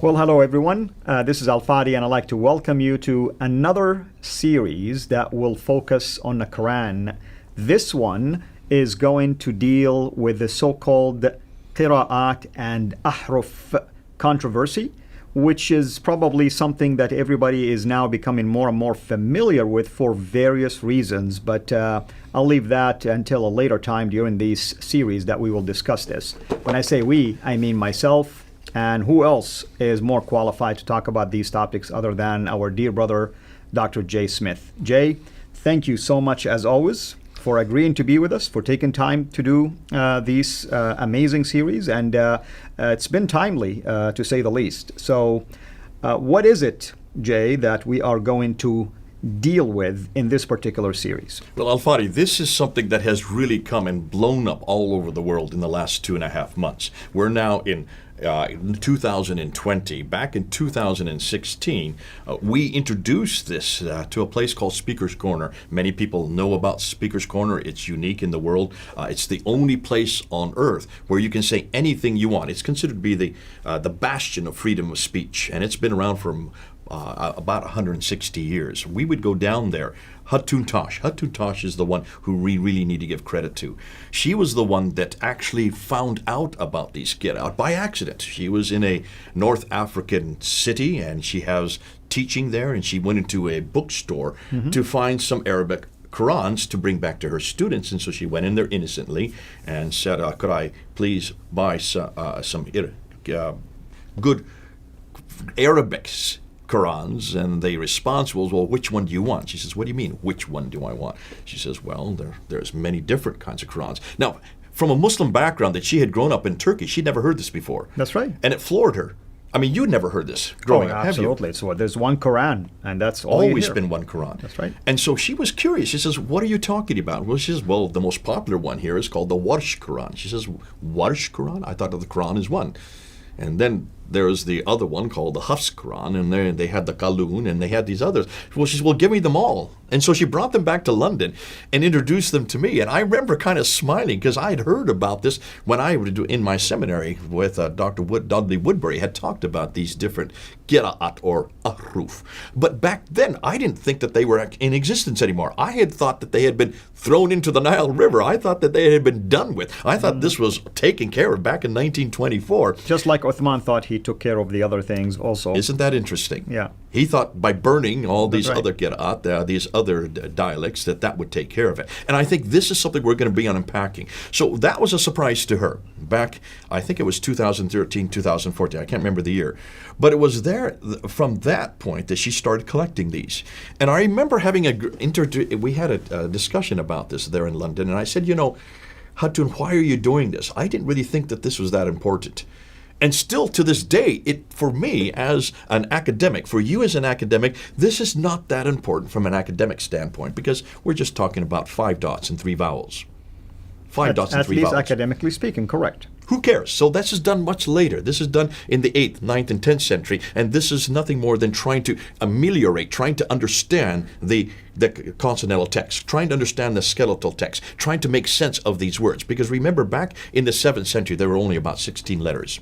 Well, hello everyone. This is Al Fadi, and I'd like to welcome you to another series that will focus on the Quran. This one is going to deal with the so-called Qira'at and Ahruf controversy, which is probably something that everybody is now becoming more and more familiar with for various reasons. But I'll leave that until a later time during this series that we will discuss this. When I say we, I mean myself. And who else is more qualified to talk about these topics other than our dear brother, Dr. Jay Smith? Jay, thank you so much, as always, for agreeing to be with us, for taking time to do these amazing series. And it's been timely, to say the least. So what is it, Jay, that we are going to deal with in this particular series? Well, Al-Fadi, this is something that has really come and blown up all over the world in the last 2.5 months. We're now in 2020. Back in 2016, we introduced this to a place called Speaker's Corner. Many people know about Speaker's Corner. It's unique in the world. It's the only place on earth where you can say anything you want. It's considered to be the bastion of freedom of speech, and it's been around for about 160 years. We would go down there. Hatun Tash is the one who we really need to give credit to. She was the one that actually found out about these Qira'at by accident. She was in a North African city, and she has teaching there, and she went into a bookstore to find some Arabic Qurans to bring back to her students. And so she went in there innocently and said, could I please buy some good Arabics Qurans? And the response was, well, which one do you want? She says, what do you mean, which one do I want? She says, well, there's many different kinds of Qurans. Now, from a Muslim background that she had grown up in Turkey, she'd never heard this before. That's right. And it floored her. I mean, you'd never heard this growing up, have you? Absolutely. So there's one Quran, and that's all Always you hear. been one Quran. That's right. And so she was curious. She says, what are you talking about? Well, she says, well, the most popular one here is called the Warsh Quran. She says, Warsh Quran? I thought that the Quran is one. And then there's the other one called the Hafs Quran, and they had the Qalun, and they had these others. Well, she said, well, give me them all. And so she brought them back to London and introduced them to me. And I remember kind of smiling because I had heard about this when I was in my seminary with Dr. Dudley Woodbury had talked about these different Qira'at or Ahruf. But back then, I didn't think that they were in existence anymore. I had thought that they had been thrown into the Nile River. I thought that they had been done with. I thought this was taken care of back in 1924. Just like Uthman thought he took care of the other things also. Isn't that interesting? Yeah. He thought by burning all these That's right. other Qira'at, these other dialects, that would take care of it. And I think this is something we're going to be unpacking. So that was a surprise to her. Back, I think it was 2013, 2014. I can't remember the year. But it was there from that point that she started collecting these. And I remember having we had a discussion about this there in London. And I said, Hatun, why are you doing this? I didn't really think that this was that important. And still to this day, for me as an academic, for you as an academic, this is not that important from an academic standpoint because we're just talking about 5 dots and 3 vowels. 5 dots and 3 vowels. At least academically speaking, correct. Who cares? So this is done much later. This is done in the 8th, 9th, and 10th century, and this is nothing more than trying to ameliorate, trying to understand the consonantal text, trying to understand the skeletal text, trying to make sense of these words. Because remember, back in the 7th century, there were only about 16 letters.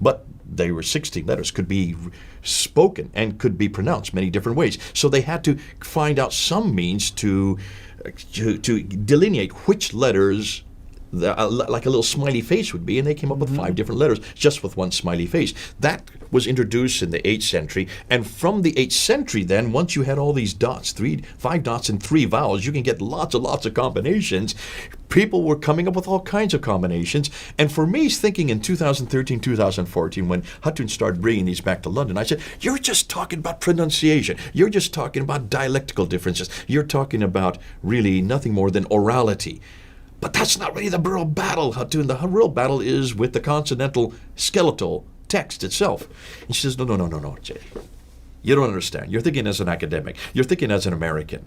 But they were 16 letters, could be spoken and could be pronounced many different ways. So they had to find out some means to delineate which letters like a little smiley face would be, and they came up with 5 different letters just with one smiley face. That was introduced in the 8th century, and from the 8th century then, once you had all these dots, 5 dots and 3 vowels, you can get lots and lots of combinations. People were coming up with all kinds of combinations, and for me, thinking in 2013, 2014, when Hatun started bringing these back to London, I said, you're just talking about pronunciation. You're just talking about dialectical differences. You're talking about really nothing more than orality. But that's not really the real battle, Hatun. The real battle is with the consonantal skeletal text itself. And she says, no, Jay. You don't understand. You're thinking as an academic. You're thinking as an American.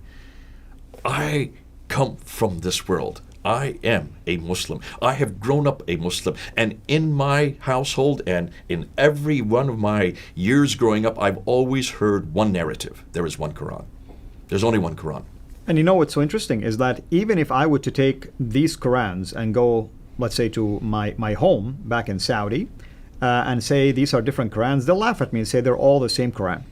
I come from this world. I am a Muslim. I have grown up a Muslim. And in my household and in every one of my years growing up, I've always heard one narrative. There is one Quran. There's only one Quran. And what's so interesting is that even if I were to take these Qurans and go, let's say, to my home back in Saudi, and say these are different Qurans, they'll laugh at me and say they're all the same Quran.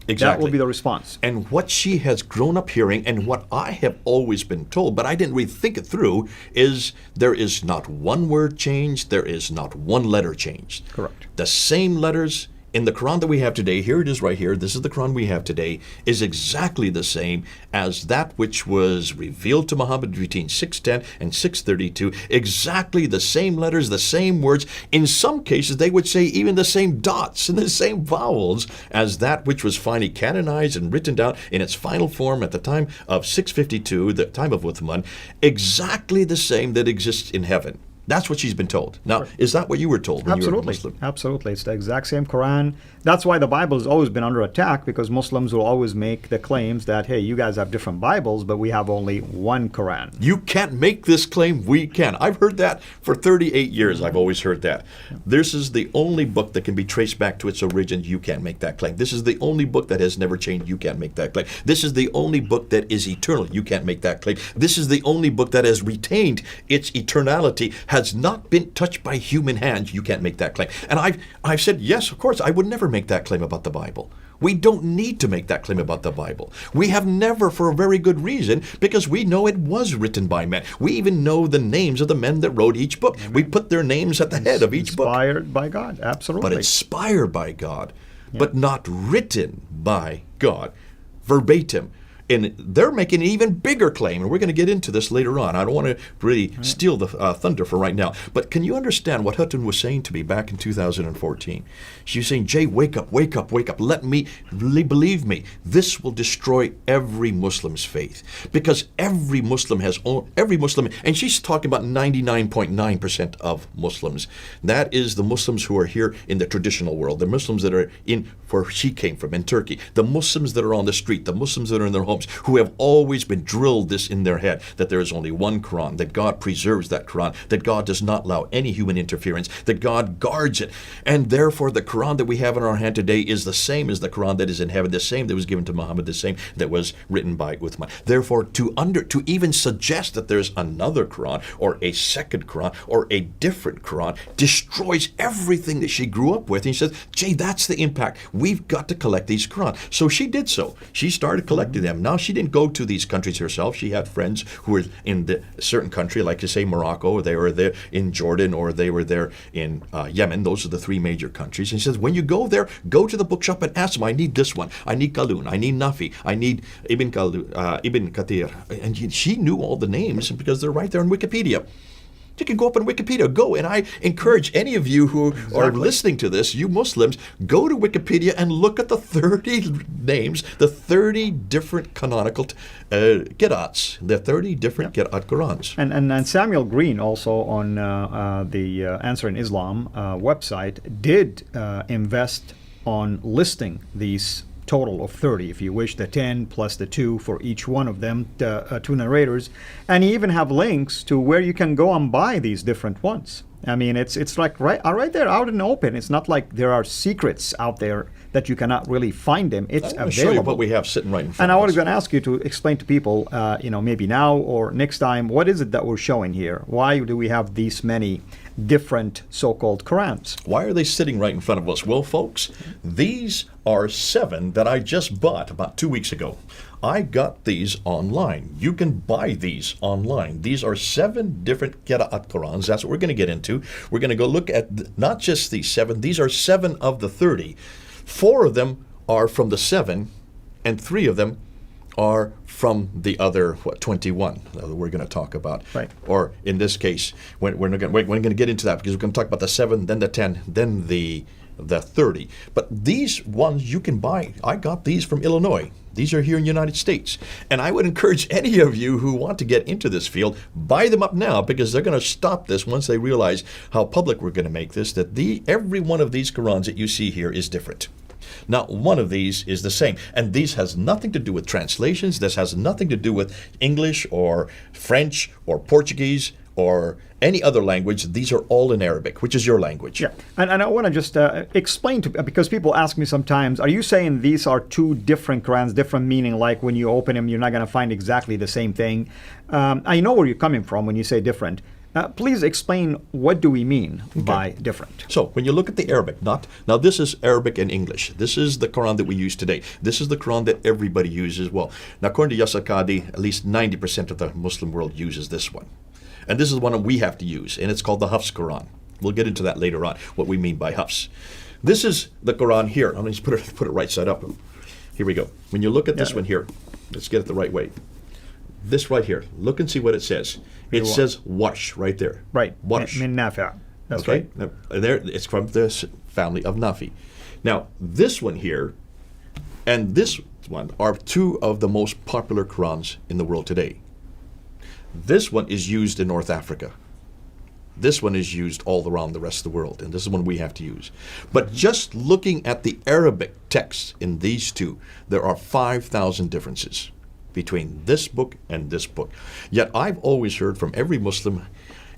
Exactly. That will be the response. And what she has grown up hearing, and what I have always been told, but I didn't really think it through, is there is not one word changed, there is not one letter changed. Correct. The same letters in the Quran that we have today, here it is right here, this is the Quran we have today, is exactly the same as that which was revealed to Muhammad between 610 and 632. Exactly the same letters, the same words. In some cases, they would say even the same dots and the same vowels as that which was finally canonized and written down in its final form at the time of 652, the time of Uthman. Exactly the same that exists in heaven. That's what she's been told. Now, is that what you were told when you were a Muslim? Absolutely. It's the exact same Quran. That's why the Bible has always been under attack, because Muslims will always make the claims that, hey, you guys have different Bibles, but we have only one Quran. You can't make this claim, we can. I've heard that for 38 years. I've always heard that. This is the only book that can be traced back to its origin. You can't make that claim. This is the only book that has never changed. You can't make that claim. This is the only book that is eternal. You can't make that claim. This is the only book that has retained its eternality, has not been touched by human hands. You can't make that claim. And I've said, yes, of course, I would never make that claim about the Bible. We don't need to make that claim about the Bible. We have never, for a very good reason, because we know it was written by men. We even know the names of the men that wrote each book. We put their names at the head of each book. Inspired by God, absolutely. But inspired by God, but not written by God, verbatim. And they're making an even bigger claim, and we're going to get into this later on. I don't want to really steal the thunder for right now. But can you understand what Hutton was saying to me back in 2014? She was saying, Jay, wake up, wake up, wake up. Let me, believe me, this will destroy every Muslim's faith. Because every Muslim, and she's talking about 99.9% of Muslims. That is the Muslims who are here in the traditional world, the Muslims that are in where she came from, in Turkey, the Muslims that are on the street, the Muslims that are in their homes, who have always been drilled this in their head, that there is only one Quran, that God preserves that Quran, that God does not allow any human interference, that God guards it. And therefore the Quran that we have in our hand today is the same as the Quran that is in heaven, the same that was given to Muhammad, the same that was written by Uthman. Therefore, to even suggest that there's another Quran or a second Quran or a different Quran destroys everything that she grew up with. And she says, Jay, that's the impact. We've got to collect these Quran. So she did so. She started collecting them. Now, she didn't go to these countries herself. She had friends who were in the certain country, like, say, Morocco, or they were there in Jordan, or they were there in Yemen. Those are the three major countries. And she says, when you go there, go to the bookshop and ask them, I need this one. I need Qalun. I need Nafi. I need Ibn Kathir. And she knew all the names because they're right there in Wikipedia. You can go up on Wikipedia. Go, and I encourage any of you who are listening to this, you Muslims, go to Wikipedia and look at the 30 names, the 30 different canonical Qira'ats, the 30 different Qira'at Qurans. And Samuel Green also on the Answer in Islam website did invest on listing these total of 30, if you wish, the 10 plus the 2 for each one of them, two narrators. And you even have links to where you can go and buy these different ones. I mean, it's like right there out in the open. It's not like there are secrets out there that you cannot really find them. It's available. Show you what we have sitting right in front and of us. I was going to ask you to explain to people, maybe now or next time, what is it that we're showing here? Why do we have these many different so-called Qurans? Why are they sitting right in front of us? Well, folks, these are 7 that I just bought about 2 weeks ago. I got these online. You can buy these online. These are 7 different Qira'at Qurans. That's what we're going to get into. We're going to go look at not just these 7. These are 7 of the 30. 4 of them are from the 7, and 3 of them are from the other 21 that we're going to talk about. Right. Or in this case, we're going to get into that because we're going to talk about the 7, then the 10, then the 30. But these ones you can buy. I got these from Illinois. These are here in the United States. And I would encourage any of you who want to get into this field, buy them up now, because they're going to stop this once they realize how public we're going to make this, that every one of these Qurans that you see here is different. Not one of these is the same. And these has nothing to do with translations. This has nothing to do with English or French or Portuguese or any other language. These are all in Arabic, which is your language. Yeah, and I want to just explain because people ask me sometimes, are you saying these are two different Qurans, different meaning, like when you open them, you're not going to find exactly the same thing? I know where you're coming from when you say different. Please explain, what do we mean by different? So when you look at the Arabic, now this is Arabic and English. This is the Quran that we use today. This is the Quran that everybody uses. Well, now according to Yasakadi, at least 90% of the Muslim world uses this one. And this is the one that we have to use, and it's called the Hafs Quran. We'll get into that later on, what we mean by Hafs. This is the Quran here. I'm going to put it right side up. Here we go. When you look at this one here, let's get it the right way. This right here, look and see what it says. It says Warsh right there. Right. Warsh. Min Nafi'. That's okay. right. Now, there, it's from the family of Nafi. Now, this one here and this one are two of the most popular Qurans in the world today. This one is used in North Africa. This one is used all around the rest of the world, and this is one we have to use. But just looking at the Arabic text in these two, there are 5,000 differences between this book and this book. Yet I've always heard from every Muslim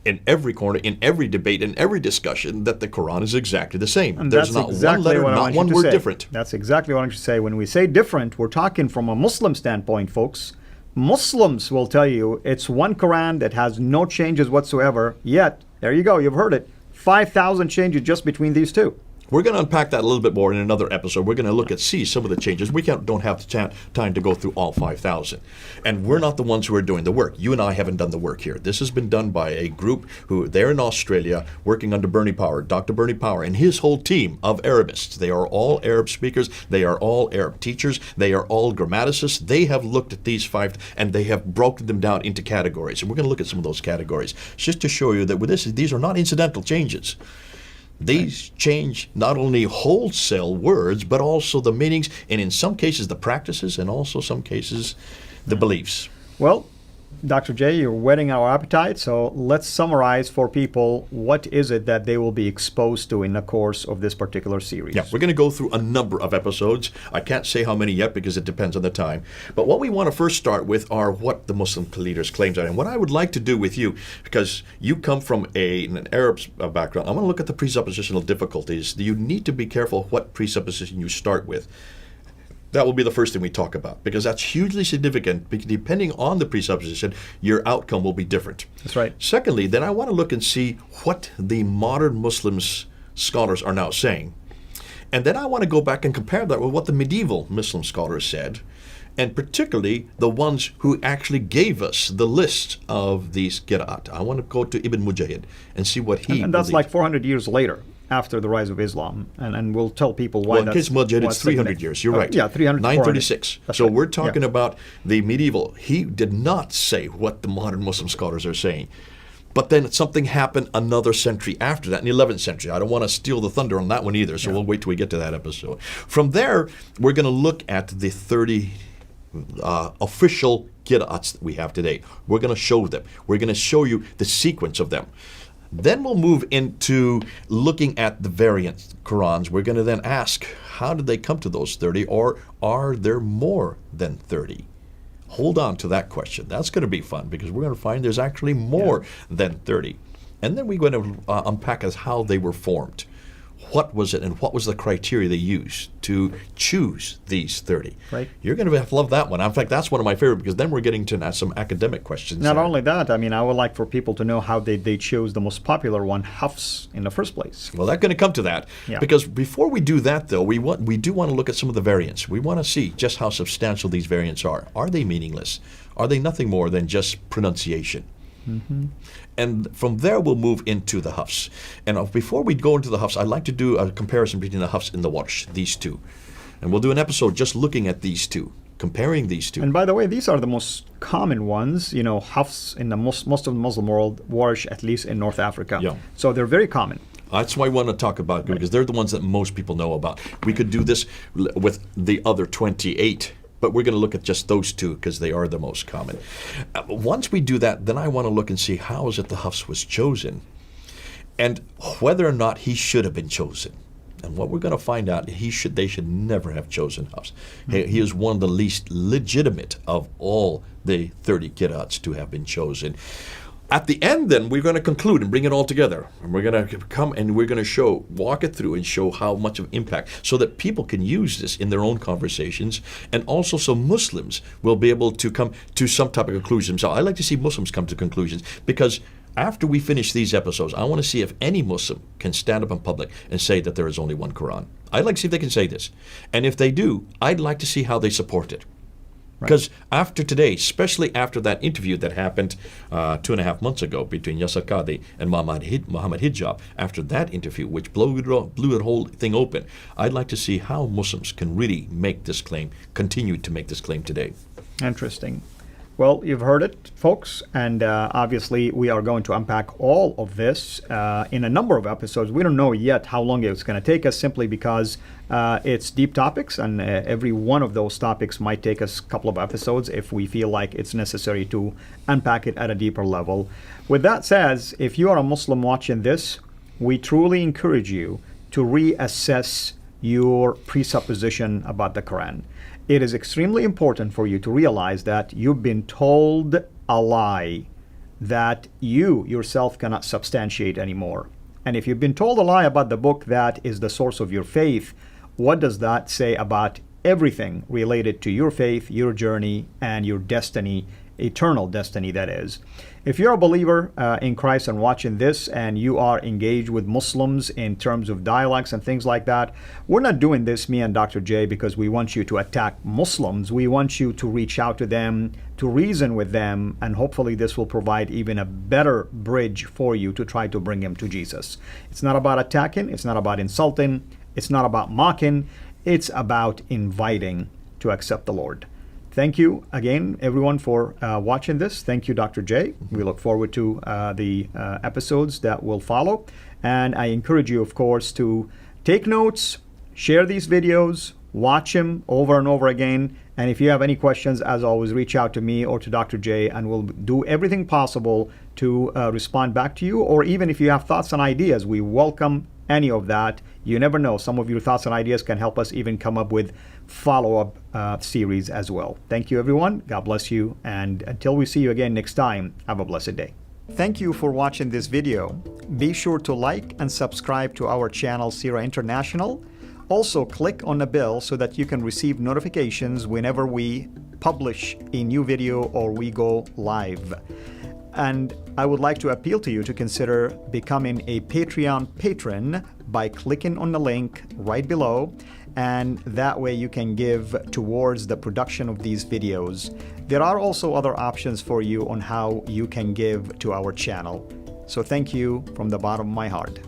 in every corner, in every debate, in every discussion, that the Quran is exactly the same. And there's not one letter, not one word different. That's exactly what I want you to say. When we say different, we're talking from a Muslim standpoint, folks. Muslims will tell you it's one Quran that has no changes whatsoever, yet, there you go, you've heard it, 5,000 changes just between these two. We're going to unpack that a little bit more in another episode. We're going to look at some of the changes. We don't have the time to go through all 5,000. And we're not the ones who are doing the work. You and I haven't done the work here. This has been done by a group who, they're in Australia, working under Bernie Power, Dr. Bernie Power, and his whole team of Arabists. They are all Arab speakers. They are all Arab teachers. They are all grammaticists. They have looked at these five, and they have broken them down into categories. And we're going to look at some of those categories, just to show you that with this, these are not incidental changes. These change not only wholesale words, but also the meanings, and in some cases the practices, and also some cases the beliefs. Well, Dr. J, you're whetting our appetite, so let's summarize for people what is it that they will be exposed to in the course of this particular series. Yeah, we're going to go through a number of episodes. I can't say how many yet because it depends on the time. But what we want to first start with are what the Muslim leaders' claims are. And what I would like to do with you, because you come from an Arab background, I want to look at the presuppositional difficulties. You need to be careful what presupposition you start with. That will be the first thing we talk about, because that's hugely significant. Depending on the presupposition, your outcome will be different. That's right. Secondly, then I want to look and see what the modern Muslims scholars are now saying. And then I want to go back and compare that with what the medieval Muslim scholars said, and particularly the ones who actually gave us the list of these qira'at. I want to go to Ibn Mujahid and see what he And that's believed. like 400 years later, after the rise of Islam, and we'll tell people why. Well, in case Mujahid, it's 300 years. You're right. Yeah, 300. 936. That's so right. we're talking about the medieval. He did not say what the modern Muslim scholars are saying. But then something happened another century after that, in the 11th century. I don't want to steal the thunder on that one either, so we'll wait till we get to that episode. From there, we're going to look at the 30 official qira'ats that we have today. We're going to show them. We're going to show you the sequence of them. Then we'll move into looking at the variant Qurans. We're going to then ask, how did they come to those 30, or are there more than 30? Hold on to that question. That's going to be fun, because we're going to find there's actually more than 30. And then we're going to unpack as how they were formed. What was it, and what was the criteria they used to choose these 30? Right. You're going to love that one. In fact, that's one of my favorite, because then we're getting to some academic questions. Not there. only that, I mean, I would like for people to know how they chose the most popular one, Hafs, in the first place. Well, that's going to come to that. Yeah. Because before we do that, though, we do want to look at some of the variants. We want to see just how substantial these variants are. Are they meaningless? Are they nothing more than just pronunciation? Mm-hmm. And from there, we'll move into the Hafs. And before we go into the Hafs, I'd like to do a comparison between the Hafs and the Warsh, these two. And we'll do an episode just looking at these two, comparing these two. And by the way, these are the most common ones, you know, Hafs in the most of the Muslim world, Warsh at least in North Africa. Yeah. So they're very common. That's why I want to talk about, because they're the ones that most people know about. We could do this with the other 28. But we're going to look at just those two because they are the most common. Once we do that, then I want to look and see how is it the Hafs was chosen, and whether or not he should have been chosen. And what we're going to find out, they should never have chosen Hafs. Mm-hmm. He is one of the least legitimate of all the 30 qira'ats to have been chosen. At the end, then, we're going to conclude and bring it all together. And we're going to come and we're going to walk it through and show how much of impact, so that people can use this in their own conversations, and also so Muslims will be able to come to some type of conclusion. So I like to see Muslims come to conclusions, because after we finish these episodes, I want to see if any Muslim can stand up in public and say that there is only one Quran. I'd like to see if they can say this. And if they do, I'd like to see how they support it. Because after today, especially after that interview that happened 2.5 months ago between Yasser Qadhi and Muhammad Hijab, after that interview, which blew the whole thing open, I'd like to see how Muslims can really make this claim, continue to make this claim today. Interesting. Well, you've heard it, folks, and obviously we are going to unpack all of this in a number of episodes. We don't know yet how long it's going to take us, simply because it's deep topics, and every one of those topics might take us a couple of episodes if we feel like it's necessary to unpack it at a deeper level. With that said, if you are a Muslim watching this, we truly encourage you to reassess your presupposition about the Quran. It is extremely important for you to realize that you've been told a lie that you yourself cannot substantiate anymore. And if you've been told a lie about the book that is the source of your faith, what does that say about everything related to your faith, your journey, and your destiny, eternal destiny, that is? If you're a believer in Christ and watching this, and you are engaged with Muslims in terms of dialogues and things like that, we're not doing this, me and Dr. J, because we want you to attack Muslims. We want you to reach out to them, to reason with them, and hopefully this will provide even a better bridge for you to try to bring them to Jesus. It's not about attacking, it's not about insulting, it's not about mocking, it's about inviting to accept the Lord. Thank you again, everyone, for watching this. Thank you, Dr. J. We look forward to the episodes that will follow. And I encourage you, of course, to take notes, share these videos, watch them over and over again. And if you have any questions, as always, reach out to me or to Dr. J, and we'll do everything possible to respond back to you. Or even if you have thoughts and ideas, we welcome any of that. You never know. Some of your thoughts and ideas can help us even come up with follow-up series as well. Thank you, everyone. God bless you. And until we see you again next time, have a blessed day. Thank you for watching this video. Be sure to like and subscribe to our channel, Sira International. Also, click on the bell so that you can receive notifications whenever we publish a new video or we go live. And I would like to appeal to you to consider becoming a Patreon patron by clicking on the link right below, and that way you can give towards the production of these videos. There are also other options for you on how you can give to our channel. So thank you from the bottom of my heart.